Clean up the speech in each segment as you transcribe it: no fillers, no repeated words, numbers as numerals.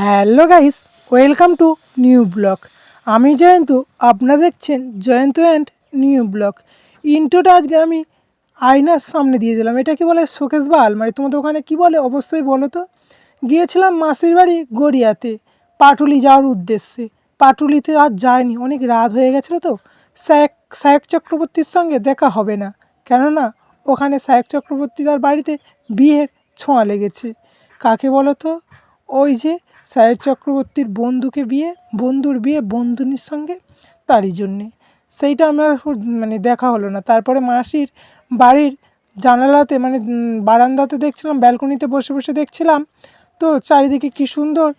Hello guys, welcome to new blog. আমি জয়ন্তু, আপনারা দেখছেন জয়ন্ত অ্যান্ড নিউ ব্লগ। ইন্ট্রোটা আজকে আমি আয়নার সামনে দিয়ে দিলাম। এটা কি বলে, শোকেস বা আলমারি? তোমাদের ওখানে কি বলে অবশ্যই বলো তো। গিয়েছিলাম মাসির বাড়ি গড়িয়াতে পাটুলি যাওয়ার উদ্দেশ্যে। পাটুলিতে আর যায়নি, অনেক রাত হয়ে গেছিলো তো। সায়ক চক্রবর্তীর সঙ্গে দেখা হবে না, কেননা ওখানে সায়ক চক্রবর্তীদার বাড়িতে বিয়ের ছোঁয়া লেগেছে। কাকে বলো তো? ওই যে সায়ক চক্রবর্তীর বন্ধুর বিয়ে বন্ধুনির সঙ্গে, তারই জন্যে সেইটা আমার দেখা হলো না। তারপরে মাসির বাড়ির জানালাতে বারান্দাতে দেখছিলাম, ব্যালকনিতে বসে বসে দেখছিলাম তো চারিদিকে কি সুন্দর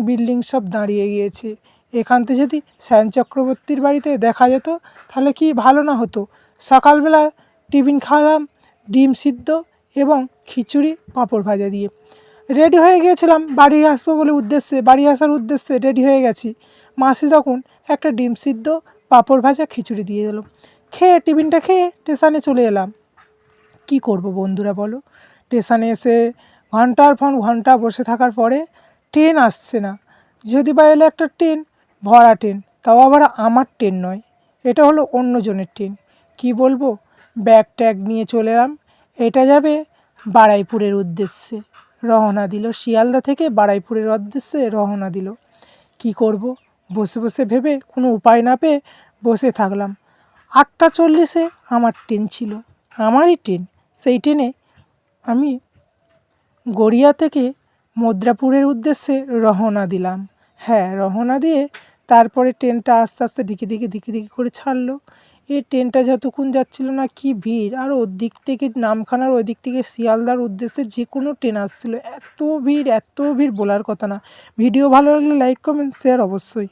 বিল্ডিং সব দাঁড়িয়ে গিয়েছে। এখান থেকে যদি সায়ন চক্রবর্তীর বাড়িতে দেখা যেত তাহলে কি ভালো না হতো। সকালবেলা টিফিন খাওয়ালাম ডিম সিদ্ধ এবং খিচুড়ি পাঁপড় ভাজা দিয়ে। রেডি হয়ে গিয়েছিলাম বাড়ি আসার উদ্দেশ্যে রেডি হয়ে গেছি। মাসি তখন একটা ডিম সিদ্ধ পাঁপড় ভাজা খিচুড়ি দিয়ে দিল। টিফিনটা খেয়ে স্টেশনে চলে এলাম। কি করব বন্ধুরা বলো? স্টেশনে এসে ঘন্টার পর ঘন্টা বসে থাকার পরে ট্রেন আসছে না। যদি বা এলো একটা ট্রেন, ভরা ট্রেন, তাও আবার আমার ট্রেন নয়, এটা হলো অন্যজনের ট্রেন। কি বলবো, ব্যাগ ট্যাগ নিয়ে চলে এলাম। এটা যাবে বারুইপুরের উদ্দেশ্যে। রওনা দিল শিয়ালদা থেকে বারুইপুরের উদ্দেশ্যে রওনা দিল। কি করব, বসে বসে ভেবে কোনো উপায় না পেয়ে বসে থাকলাম। 8:40 আমার ট্রেন ছিল, আমারই ট্রেন। সেই ট্রেনে আমি গড়িয়া থেকে মদ্রাপুরের উদ্দেশ্যে রওনা দিলাম। হ্যাঁ, রওনা দিয়ে তারপরে ট্রেনটা আস্তে আস্তে দিকে করে ছাড়লো। এই ট্রেনটা যতক্ষণ যাচ্ছিল না, কি ভিড়! আর ওর দিক থেকে নামখানার ওই দিক থেকে শিয়ালদার উদ্দেশ্যে যে কোনো ট্রেন আসছিলো। এত ভিড় বলার কথা না। ভিডিও ভালো লাগলে লাইক কমেন্ট শেয়ার অবশ্যই।